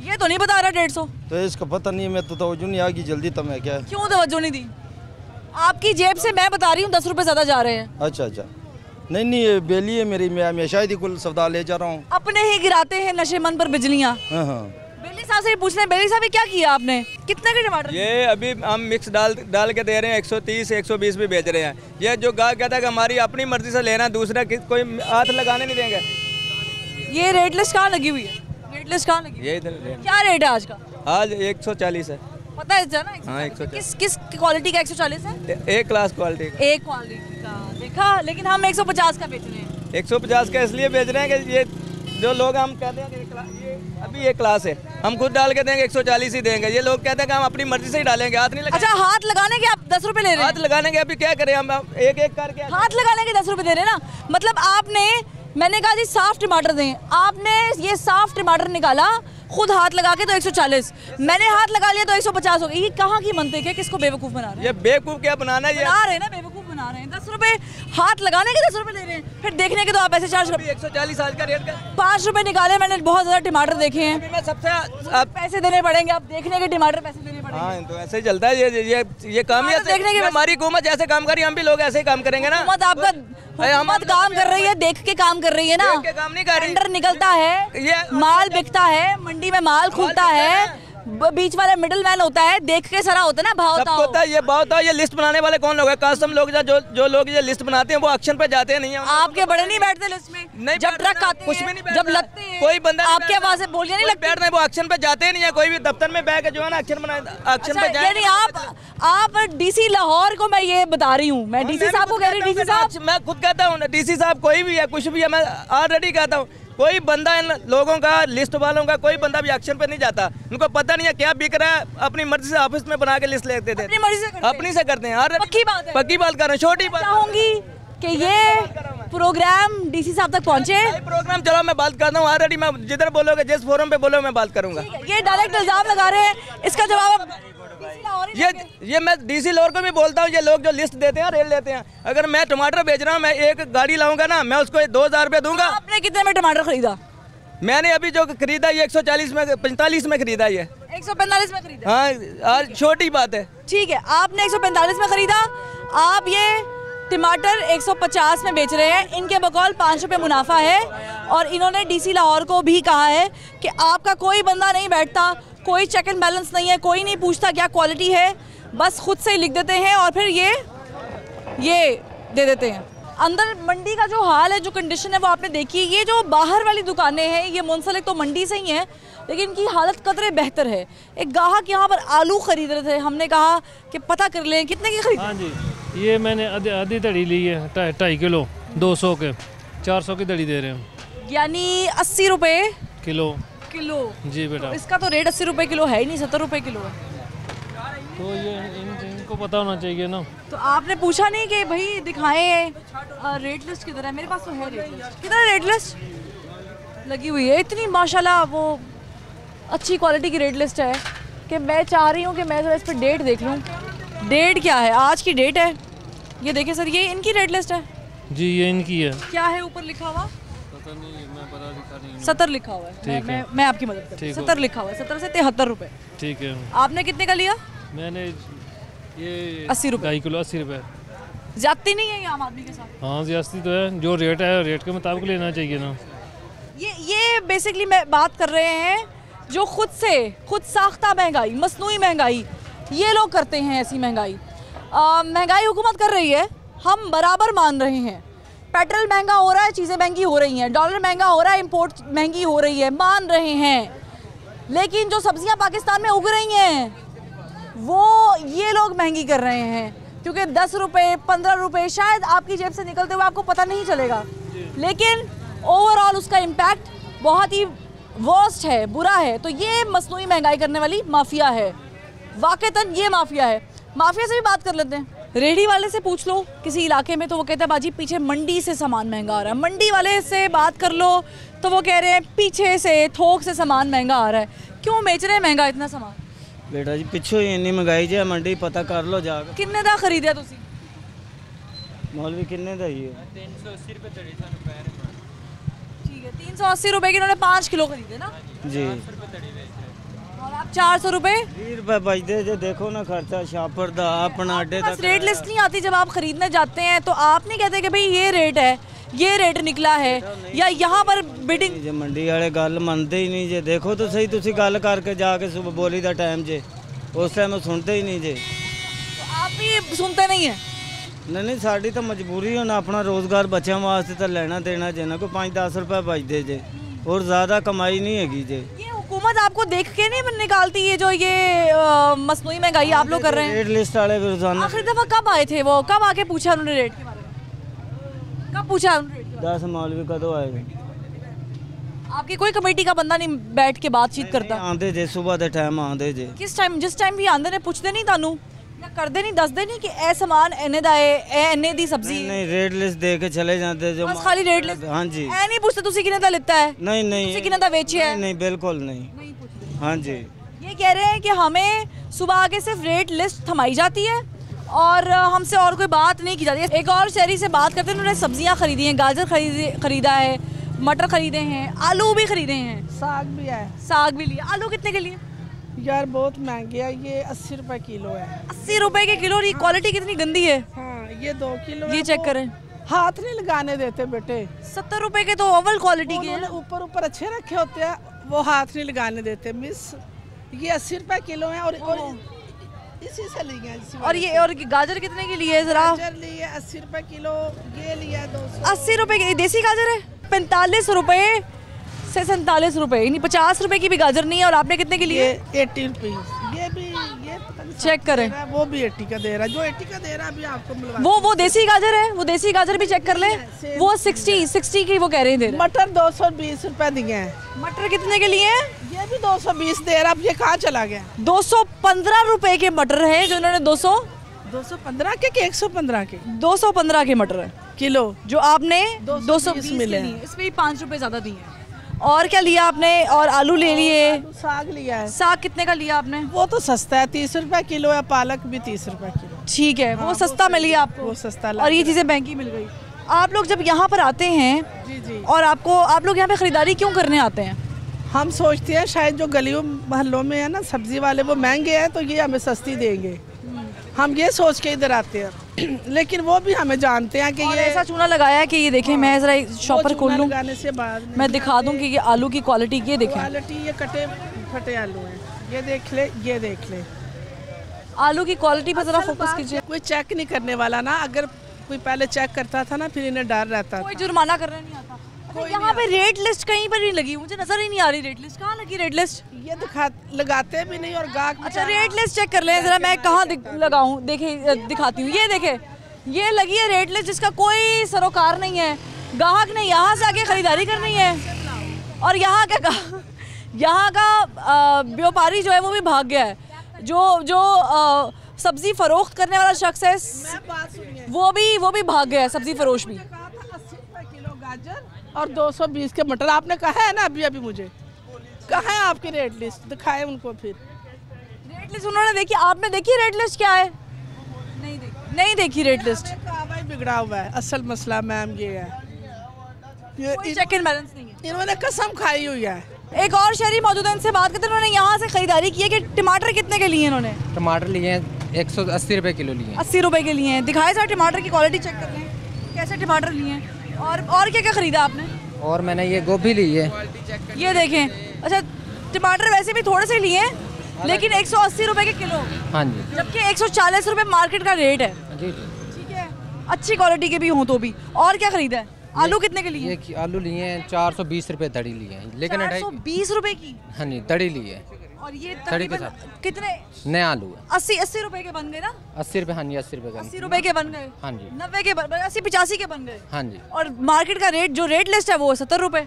ये तो नहीं बता रहा 150। तो इसका पता नहीं है, मैं तो तवज्जो नहीं आ गई जल्दी, तो मैं क्या। क्यों तवज्जो नहीं दी? आपकी जेब से मैं बता रही हूँ 10 रुपए ज्यादा जा रहे हैं। अच्छा, नहीं ये बेली है मेरी, मैं शायद ही कुल सौदा ले जा रहा हूँ। अपने ही गिराते हैं नशेमंद पर बिजलियाँ। बेली साहब से पूछ रहे हैं, बेली साहब क्या किया आपने, कितने के टमाटर? ये अभी हम मिक्स डाल के दे रहे हैं, 130 120 भी बेच रहे हैं। ये जो गाहक कहता है कि हमारी अपनी मर्जी से लेना, दूसरा कोई हाथ लगाने नहीं देंगे। ये रेट लिस्ट कहाँ लगी हुई है? रेट लिस्ट कहाँ लगी? ये क्या रेट है आज का? आज 140 है। पता है ना? हाँ, 140। किस क्वालिटी का 140 है? एक क्लास क्वालिटी। एक क्वालिटी का देखा, लेकिन हम 150 का बेच रहे हैं। 150 का इसलिए बेच रहे हैं कि ये जो लोग हम कहते हैं कि ये अभी एक क्लास है, हम खुद डाल के देंगे 140 ही देंगे। ये लोग कहते हैं कि हम अपनी मर्जी से ही डालेंगे, हाथ नहीं लगाएंगे। अच्छा, हाथ लगाने के आप 10 रुपए ले रहे हैं? हाथ लगाने के अभी क्या करें हम, एक एक करके हाथ लगाने के 10 रुपए दे रहे हैं ना। मतलब आपने, मैंने कहा जी साफ टमाटर दें, आपने ये साफ टमाटर निकाला खुद हाथ लगा के तो 140, मैंने हाथ लगा लिया तो 150 हो गया। ये कहाँ की मंतिक है? किसको बेवकूफ बना रहे हैं? ये बेवकूफ क्या बनाना है? बना रहे हैं ना, बेवकूफ बना रहे हैं, 10 रुपए हाथ लगाने के 10 रुपए दे रहे हैं, फिर देखने के तो आप ऐसे चार्ज 140 आज का रेट का 5 रुपए निकाले। मैंने बहुत ज्यादा टमाटर देखे हैं, मैं सबसे पैसे देने पड़ेंगे, आप देखने के टमाटर पैसे देने पड़ेंगे। हाँ तो ऐसे ही चलता है ये काम ही देखने के हमारी हुकूमत जैसे काम करी हम भी लोग ऐसे ही काम करेंगे ना। हुकूमत काम कर रही है, देख के काम कर रही है ना, काम नहीं कर रही। टेंडर निकलता है, माल बिकता है, मंडी में माल खुलता है, बीच वाले मिडिल मैन होता है, देख के सारा होता है ना, भाव होता है, ये भाव होता है। ये लिस्ट बनाने वाले कौन लोग हैं? कस्टम लोग जो लोग ये लिस्ट बनाते हैं वो एक्शन पे जाते नहीं है। आपके बड़े नहीं बैठते लिस्ट में? नहीं, जब ट्रक आते कुछ भी नहीं, जब लगते हैं कोई बंदा आपके आवाज से बोलिए नहीं लगता बैठना, वो एक्शन पे जाते नहीं है। कोई भी दफ्तर में बैठ के जो है ना एक्शन एक्शन पे जाए। यानी आप डीसी लाहौर को मैं ये बता रही हूँ, मैं डीसी साहब को कह रही हूँ, डीसी साहब मैं खुद कहता हूँ, डीसी साहब कोई भी है, कुछ भी है, मैं ऑलरेडी कहता हूँ, कोई बंदा इन लोगों का, लिस्ट वालों का कोई बंदा भी एक्शन पे नहीं जाता। उनको पता नहीं है क्या बिक रहा है, अपनी मर्जी से ऑफिस में बना के लिस्ट लेते थे, अपनी से करते हैं। पक्की बात है, पक्की बात कर रहे हैं, छोटी बात चाहूंगी कि ये प्रोग्राम डीसी साहब तक पहुंचे। प्रोग्राम चलो मैं बात करता हूँ, ऑलरेडी मैं जिधर बोलोगे, जिस फोरम पे बोलोगे मैं बात करूंगा। ये डायरेक्ट इल्जाम लगा रहे हैं, इसका जवाब ये मैं डीसी लाहौर को भी बोलता हूँ, ये लोग जो लिस्ट देते हैं, रेल लेते हैं। अगर मैं टमाटर बेच रहा हूँ, मैं एक गाड़ी लाऊंगा ना, मैं उसको 2000 रुपये दूंगा। आपने कितने में टमाटर खरीदा? मैंने अभी जो खरीदा ये 140 में 45 में खरीदा, ये 145 में खरीदा। हाँ छोटी बात है। ठीक है, आपने 145 में खरीदा, आप ये टमाटर 150 में बेच रहे हैं, इनके बकौल 5 रुपये मुनाफा है। और इन्होंने डीसी लाहौर को भी कहा है कि आपका कोई बंदा नहीं बैठता, कोई चेक एंड बैलेंस नहीं है, कोई नहीं पूछता क्या क्वालिटी है, बस खुद से ही लिख देते हैं और फिर ये दे देते हैं। अंदर मंडी का जो हाल है, जो कंडीशन है वो आपने देखी है। ये जो बाहर वाली दुकानें हैं ये मुंसलिक तो मंडी से ही हैं, लेकिन इनकी हालत कतरे बेहतर है। एक ग्राहक यहाँ पर आलू खरीद रहे थे, हमने कहा कि पता कर लें कितने की खरीद। हाँ जी, ये मैंने आधी दड़ी ली है, 2.5 किलो 200 के 400 की दड़ी दे रहे हैं, यानी 80 रुपये किलो जी बेटा। तो इसका तो रेट 80 रुपये किलो है ही नहीं, 70 रुपये किलो है। तो ये इनको पता होना चाहिए ना। तो आपने पूछा नहीं कि भाई दिखाएं रेट लिस्ट किधर है? मेरे पास तो है रेट लिस्ट। किधर है रेट लिस्ट? लगी हुई है इतनी माशाल्लाह, वो अच्छी क्वालिटी की रेट लिस्ट है कि मैं चाह रही हूँ कि मैं जरा इस पर डेट देख लूँ। डेट क्या है? आज की डेट है, ये देखिए सर, ये इनकी रेट लिस्ट है जी, ये इनकी है। क्या है ऊपर लिखा हुआ? 70 लिखा हुआ है। मैं आपकी मदद करती हूँ। 70 लिखा हुआ है, 70 से 73 रुपए। ठीक है। आपने कितने का लिया? मैंने ये 80 रुपए। 2.5 किलो 80 रुपए। ज्यादती नहीं है ये आम आदमी के साथ? हाँ ज्यादती तो है, जो रेट है रेट के मुताबिक लेना चाहिए ना। ये बेसिकली मैं बात कर रहे हैं जो खुद साख्ता महंगाई, मसनूई महंगाई, ये लोग करते हैं। ऐसी महंगाई महंगाई हुकूमत कर रही है, हम बराबर मान रहे हैं। पेट्रोल महंगा हो रहा है, चीज़ें महंगी हो रही हैं, डॉलर महंगा हो रहा है, इंपोर्ट महंगी हो रही है, मान रहे हैं। लेकिन जो सब्जियां पाकिस्तान में उग रही हैं वो ये लोग महंगी कर रहे हैं, क्योंकि 10 रुपये 15 रुपये शायद आपकी जेब से निकलते हुए आपको पता नहीं चलेगा, लेकिन ओवरऑल उसका इम्पैक्ट बहुत ही वर्स्ट है, बुरा है। तो ये मसनूई महंगाई करने वाली माफिया है, वाकईतन ये माफिया है। माफिया से भी बात कर लेते हैं। रेडी वाले से पूछ लो किसी इलाके में तो वो कहता है बाजी पीछे मंडी से सामान महंगा आ रहा है। मंडी वाले से बात कर लो तो वो कह रहे हैं पीछे से थोक से सामान महंगा आ रहा है। क्यों बेच रहे हैं महंगा इतना सामान? बेटा जी पिछो ही इन्नी महंगाई जे मंडी पता कर लो जाकर। किन्ने दा खरीदिया तुसी? मौलवी किन्ने दा ही है? 380 रुपए चढ़ी थानू पै रहे। ठीक है, 380 रुपए के इन्होंने 5 किलो खरीदे ना जी, और आप 400 रुपए 20 रुपए बचते जो देखो ना खर्चा शापर दा अपना अड्डे तक। रेट लिस्ट नहीं आती जब आप खरीदने जाते हैं तो आप नहीं कहते कि भाई ये रेट है, ये रेट निकला है, या यहाँ पर बिडिंग? जे मंडी वाले गल मनते ही नहीं जे, देखो तो सही तुसी गल करके जाके सुबह बोली दा टाइम जे, उस टाइम सुनते ही नहीं जे। तो आप भी सुनते नहीं है? नहीं साड़ी तो मजबूरी है ना, अपना रोजगार बच्चों वास्ते तो लेना देना जे ना, कोई 5-10 रुपए बचते जे, और ज़्यादा कमाई नहीं हैगी जे। ये हुकूमत आपको देख के नहीं निकालती है जो ये मसनूई महंगाई आप लोग कर रहे हैं? रेट लिस्ट वाले रोजाना आखिरी दफा कब आए थे वो? कब आके पूछा उन्होंने रेट के बारे में? कब पूछा उन्होंने रेट? 10 मौलवी कदों आए? आपकी कोई कमेटी का बंदा नहीं बैठ के बातचीत करता? आंदे जे सुबह के टाइम आंदे जे। किस टाइम? जिस टाइम भी आंदे ने पुछदे नहीं तानू या करदे नहीं, दसदे नहीं कि ए सामान एने दा है, ए एने दी सब्जी? नहीं रेट लिस्ट दे के चले जाते जो। बस खाली रेट लिस्ट? हाँ जी। ए नहीं पूछते तुसी किने दा लेता है? नहीं नहीं। तुसी किने दा बेचिया है? नहीं बिल्कुल नहीं हाँ जी। ये कह रहे हैं कि हमें सुबह आके सिर्फ रेट लिस्ट थमाई जाती है और हमसे और कोई बात नहीं की जाती। एक और शहरी से बात करते हैं, उन्होंने सब्जियां खरीदी हैं, गाजर खरीदा है, मटर खरीदे हैं, आलू भी खरीदे हैं, साग भी है। साग भी लिया। आलू कितने के लिए? यार बहुत महंगे है, ये 80 रुपए किलो है। 80 रुपए के किलो। ये क्वालिटी कितनी गंदी है। हाँ, ये 2 किलो ये चेक करें, हाथ नहीं लगाने देते बेटे। 70 रुपए के तो ओवल क्वालिटी के हैं। ऊपर ऊपर अच्छे रखे होते हैं, वो हाथ नहीं लगाने देते मिस। ये 80 रुपए किलो है और इसी से लिए हैं। और गाजर कितने की लिए? जरा गाजर लिए 80 रुपए किलो, ये लिया 200। 80 रुपए की देसी गाजर है। 45 रुपए से 47 रुपए, यानी 50 रुपए की भी गाजर नहीं है। और आपने कितने की लिए? 80 रुपीज। ये भी ये चेक करें, वो भी 80 का दे रहा है, जो 80 का दे रहा है अभी आपको मिलवा। वो देसी गाजर है, वो देसी गाजर भी चेक कर ले। वो 60 की वो कह रहे हैं। मटर 220 रुपए दिए हैं। मटर कितने के लिए? ये भी 220 दे रहा। अब ये कहाँ चला गया? 215 रुपए के मटर है जो इन्होंने 215 के 115 के 215 के मटर किलो जो आपने 220 मिले। इसमें 5 रुपए ज्यादा दिए हैं। और क्या लिया आपने? और आलू ले लिए, साग लिया है। साग कितने का लिया आपने? वो तो सस्ता है, 30 रुपए किलो है। पालक भी 30 रुपए किलो। ठीक है, वो सस्ता मिल गया आपको। वो सस्ता और ये चीजें महंगी मिल गई। आप लोग जब यहाँ पर आते हैं जी और आप लोग यहाँ पे खरीदारी क्यों करने आते हैं? हम सोचते हैं शायद जो गलियों मोहल्लों में है ना सब्जी वाले, वो महंगे हैं तो ये हमें सस्ती देंगे। हम ये सोच के इधर आते हैं। लेकिन वो भी हमें जानते हैं कि ये ऐसा चूना लगाया है कि ये देखें। मैं जरा शॉपर खोल लूँ, से बाद मैं दिखा दूँ कि ये आलू की क्वालिटी ये देखें। क्वालिटी ये कटे फटे आलू हैं। ये देख ले, ये देख ले। आलू की क्वालिटी पर जरा फोकस कीजिए। कोई चेक नहीं करने वाला ना। अगर कोई पहले चेक करता था ना, फिर इन्हें डर रहता था। कोई जुर्माना करना नहीं आता। यहाँ पे रेट लिस्ट कहीं पर नहीं लगी, मुझे नजर ही नहीं आ रही रेट लिस्ट। कहाँ लगी रेट लिस्ट? ये लगाते भी नहीं और गाहक। अच्छा, रेट लिस्ट चेक कर लें जरा। मैं कहाँ लगाऊं? देखे दिखाती हूँ। ये देखे, ये लगी है रेट लिस्ट जिसका कोई सरोकार नहीं है। गाहक ने यहाँ से आके खरीदारी करनी है और यहाँ का व्यापारी जो है वो भी भाग गया है। जो सब्जी फरोख्त करने वाला शख्स है वो भी भाग गया है, सब्जी फरोश भी। 80 रुपए किलो गाजर और 220 के मटर। आपने कहा है ना अभी मुझे कहा है आपकी रेट लिस्ट दिखाए उनको। फिर रेट लिस्ट उन्होंने देखी, आपने देखी रेट लिस्ट क्या है? नहीं देखी रेट लिस्ट। बिगड़ा हुआ है असल मसला मैम ये है, कोई चेक एंड बैलेंस नहीं है। इन्होंने कसम खाई हुई है। एक और शहरी मौजूद है, इनसे बात करते हैं। उन्होंने यहाँ से खरीदारी की है कि टमाटर कितने के लिए? इन्होंने टमाटर लिए हैं 180 रुपए किलो लिए। 80 रुपए के लिए हैं। दिखाए सर टमाटर की क्वालिटी चेक कर लें, कैसे टमाटर लिए हैं। और क्या क्या खरीदा आपने? और मैंने ये गोभी ली है, ये देखें। अच्छा, टमाटर वैसे भी थोड़े से लिए हैं लेकिन 180 रुपए के किलो। हाँ जी, जबकि 140 रुपए मार्केट का रेट है। जी। ठीक है, अच्छी क्वालिटी के भी हों तो भी। और क्या खरीदा है? आलू कितने के लिए? ये आलू लिए हैं 420 रुपए दड़ी लिए हैं, लेकिन 420 रुपए की। हाँ जी, दड़ी ली है। और ये दड़ी के साथ कितने? नया आलू है 80 रुपए के बन गए ना? 80 रुपए। हाँ जी, 80 रुपए 80 रुपए के बन गए। हाँ जी, 90 के 80-85 के बन गए। हाँ जी। और मार्केट का रेट जो रेट लिस्ट है वो 70 रुपए।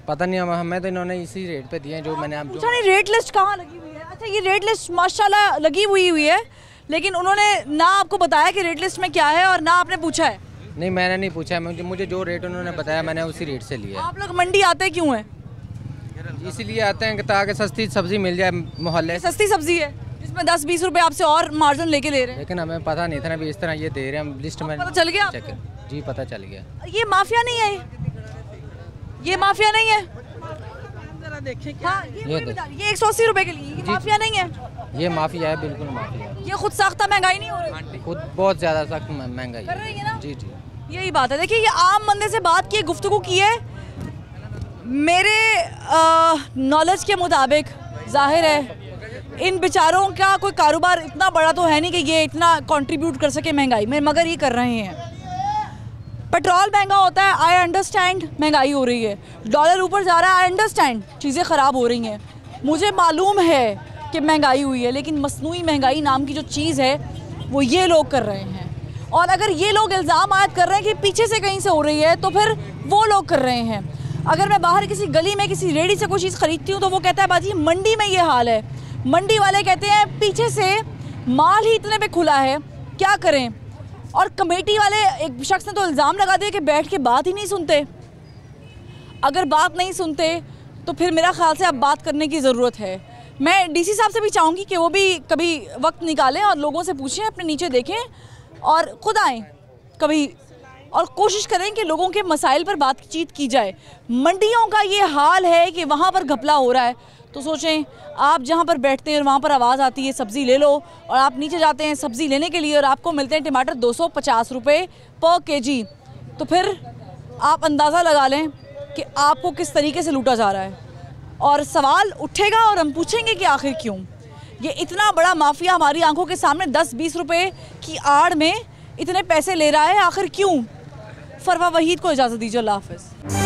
पता नहीं, हमें तो इन्होंने इसी रेट पे दिए हैं जो मैंने पूछा नहीं। रेट लिस्ट कहाँ लगी हुई है? अच्छा, ये रेट लिस्ट माशाल्लाह लगी हुई है, लेकिन उन्होंने ना आपको बताया कि रेट लिस्ट में क्या है और ना आपने पूछा है। नहीं, मैंने नहीं पूछा है। मुझे जो रेट उन्होंने बताया मैंने उसी रेट से लिया है। आप लोग मंडी आते क्यों हैं? इसीलिए आते हैं कि ताकि सस्ती सब्जी मिल जाए मोहल्ले। सस्ती सब्जी है जिसमें 10-20 रुपए आपसे और मार्जिन लेके ले रहे हैं। लेकिन हमें पता नहीं था ना भी इस तरह ये दे रहे हैं। हम लिस्ट में पता चल गया? जी, पता चल गया। ये माफिया नहीं है, ये माफिया नहीं है। जरा देखिए हाँ, ये 180 रुपए के लिए, ये माफिया नहीं है। ये माफिया है, बिल्कुल माफिया है। ये खुद साख्ता महंगाई नहीं हो रही? खुद बहुत ज्यादा सख्त महंगाई कर रही है ना? जी जी, यही बात है। देखिए, ये आम बंदे से बात की, गुफ्तगू की है। मेरे नॉलेज के मुताबिक जाहिर है इन बेचारों का कोई कारोबार इतना बड़ा तो है नहीं कि ये इतना कंट्रीब्यूट कर सके महंगाई में, मगर ये कर रहे हैं। पेट्रोल महंगा होता है, आई अंडरस्टैंड महंगाई हो रही है। डॉलर ऊपर जा रहा है, आई अंडरस्टैंड चीज़ें ख़राब हो रही हैं। मुझे मालूम है कि महंगाई हुई है, लेकिन मसनूई महंगाई नाम की जो चीज़ है वो ये लोग कर रहे हैं। और अगर ये लोग इल्ज़ाम आयद कर रहे हैं कि पीछे से कहीं से हो रही है, तो फिर वो लोग कर रहे हैं। अगर मैं बाहर किसी गली में किसी रेडी से कोई चीज़ ख़रीदती हूँ तो वो कहता है बाजी मंडी में ये हाल है। मंडी वाले कहते हैं पीछे से माल ही इतने पे खुला है, क्या करें। और कमेटी वाले एक शख्स ने तो इल्ज़ाम लगा दिया कि बैठ के बात ही नहीं सुनते। अगर बात नहीं सुनते तो फिर मेरा ख्याल से अब बात करने की ज़रूरत है। मैं डीसी साहब से भी चाहूँगी कि वो भी कभी वक्त निकालें और लोगों से पूछें, अपने नीचे देखें और खुद आएँ कभी और कोशिश करें कि लोगों के मसाइल पर बातचीत की जाए। मंडियों का ये हाल है कि वहाँ पर घपला हो रहा है, तो सोचें आप जहाँ पर बैठते हैं और वहाँ पर आवाज़ आती है सब्ज़ी ले लो, और आप नीचे जाते हैं सब्ज़ी लेने के लिए और आपको मिलते हैं टमाटर 250 रुपये पर केजी, तो फिर आप अंदाज़ा लगा लें कि आपको किस तरीके से लूटा जा रहा है। और सवाल उठेगा और हम पूछेंगे कि आखिर क्यों ये इतना बड़ा माफिया हमारी आंखों के सामने 10-20 रुपए की आड़ में इतने पैसे ले रहा है, आखिर क्यों। फरवा वहीद को इजाज़त दीजिए, अल्लाह हाफ़िज़।